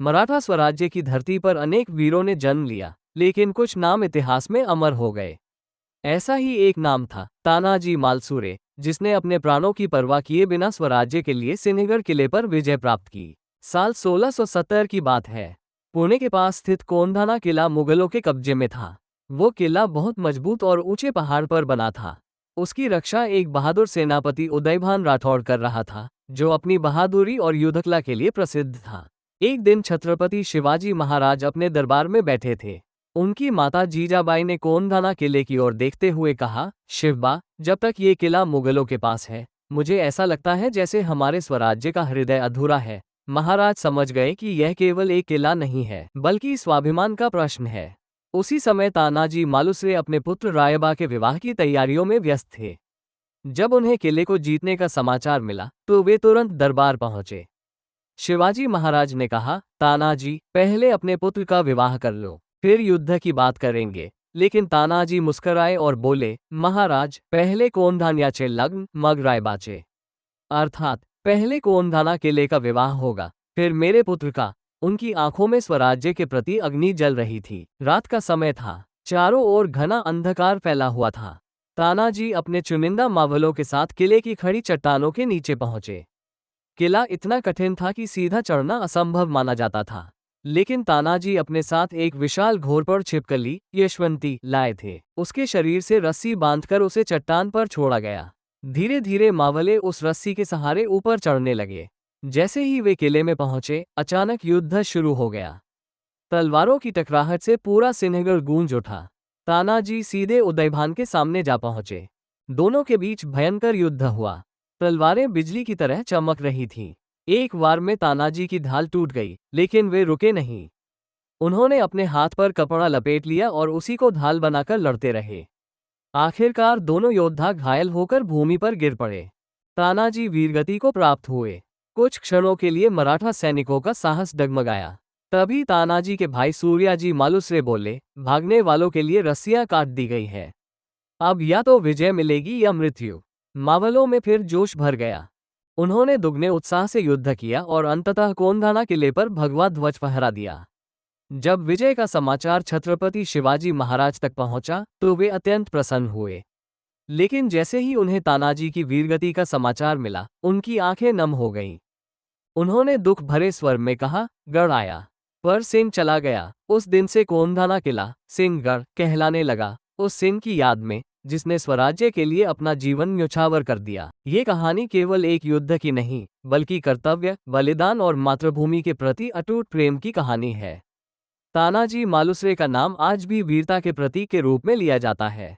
मराठा स्वराज्य की धरती पर अनेक वीरों ने जन्म लिया, लेकिन कुछ नाम इतिहास में अमर हो गए। ऐसा ही एक नाम था तानाजी मालसुरे, जिसने अपने प्राणों की परवाह किए बिना स्वराज्य के लिए सिन्हेगढ़ किले पर विजय प्राप्त की। साल 1670 की बात है। पुणे के पास स्थित कोंडाना किला मुगलों के कब्जे में था। वो किला बहुत मजबूत और ऊंचे पहाड़ पर बना था। उसकी रक्षा एक बहादुर सेनापति उदयभान राठौड़ कर रहा था, जो अपनी बहादुरी और युद्धकला के लिए प्रसिद्ध था। एक दिन छत्रपति शिवाजी महाराज अपने दरबार में बैठे थे। उनकी माता जीजाबाई ने कोंडाना किले की ओर देखते हुए कहा, शिवबा, जब तक ये किला मुगलों के पास है, मुझे ऐसा लगता है जैसे हमारे स्वराज्य का हृदय अधूरा है। महाराज समझ गए कि यह केवल एक किला नहीं है, बल्कि स्वाभिमान का प्रश्न है। उसी समय तानाजी मालुसरे अपने पुत्र रायबा के विवाह की तैयारियों में व्यस्त थे। जब उन्हें किले को जीतने का समाचार मिला, तो वे तुरंत दरबार पहुंचे। शिवाजी महाराज ने कहा, तानाजी, पहले अपने पुत्र का विवाह कर लो, फिर युद्ध की बात करेंगे। लेकिन तानाजी मुस्कराए और बोले, महाराज, पहले कोंडान्याचे लग्न मग रायबाचे। अर्थात पहले कोंडाना किले का विवाह होगा, फिर मेरे पुत्र का। उनकी आंखों में स्वराज्य के प्रति अग्नि जल रही थी। रात का समय था। चारों ओर घना अंधकार फैला हुआ था। तानाजी अपने चुनिंदा मावलों के साथ किले की खड़ी चट्टानों के नीचे पहुंचे। किला इतना कठिन था कि सीधा चढ़ना असंभव माना जाता था। लेकिन तानाजी अपने साथ एक विशाल घोरपड़ छिपकली यशवंती लाए थे। उसके शरीर से रस्सी बांधकर उसे चट्टान पर छोड़ा गया। धीरे धीरे मावले उस रस्सी के सहारे ऊपर चढ़ने लगे। जैसे ही वे किले में पहुंचे, अचानक युद्ध शुरू हो गया। तलवारों की टकराहट से पूरा सिन्हेगढ़ गूंज उठा। तानाजी सीधे उदयभान के सामने जा पहुंचे। दोनों के बीच भयंकर युद्ध हुआ। तलवारें बिजली की तरह चमक रही थीं। एक वार में तानाजी की ढाल टूट गई, लेकिन वे रुके नहीं। उन्होंने अपने हाथ पर कपड़ा लपेट लिया और उसी को ढाल बनाकर लड़ते रहे। आखिरकार दोनों योद्धा घायल होकर भूमि पर गिर पड़े। तानाजी वीरगति को प्राप्त हुए। कुछ क्षणों के लिए मराठा सैनिकों का साहस डगमगाया। तभी तानाजी के भाई सूर्याजी मालुसरे बोले, भागने वालों के लिए रस्सियां काट दी गई है। अब या तो विजय मिलेगी या मृत्यु। मावलों में फिर जोश भर गया। उन्होंने दुगने उत्साह से युद्ध किया और अंततः कोंडाना किले पर भगवा ध्वज फहरा दिया। जब विजय का समाचार छत्रपति शिवाजी महाराज तक पहुंचा, तो वे अत्यंत प्रसन्न हुए। लेकिन जैसे ही उन्हें तानाजी की वीरगति का समाचार मिला, उनकी आंखें नम हो गईं। उन्होंने दुख भरे स्वर में कहा, गढ़ आया, पर सिंह चला गया। उस दिन से कोंडाना किला सिंहगढ़ कहलाने लगा, उस सिंह की याद में, जिसने स्वराज्य के लिए अपना जीवन न्यौछावर कर दिया। ये कहानी केवल एक युद्ध की नहीं, बल्कि कर्तव्य, बलिदान और मातृभूमि के प्रति अटूट प्रेम की कहानी है। तानाजी मालुसरे का नाम आज भी वीरता के प्रतीक के रूप में लिया जाता है।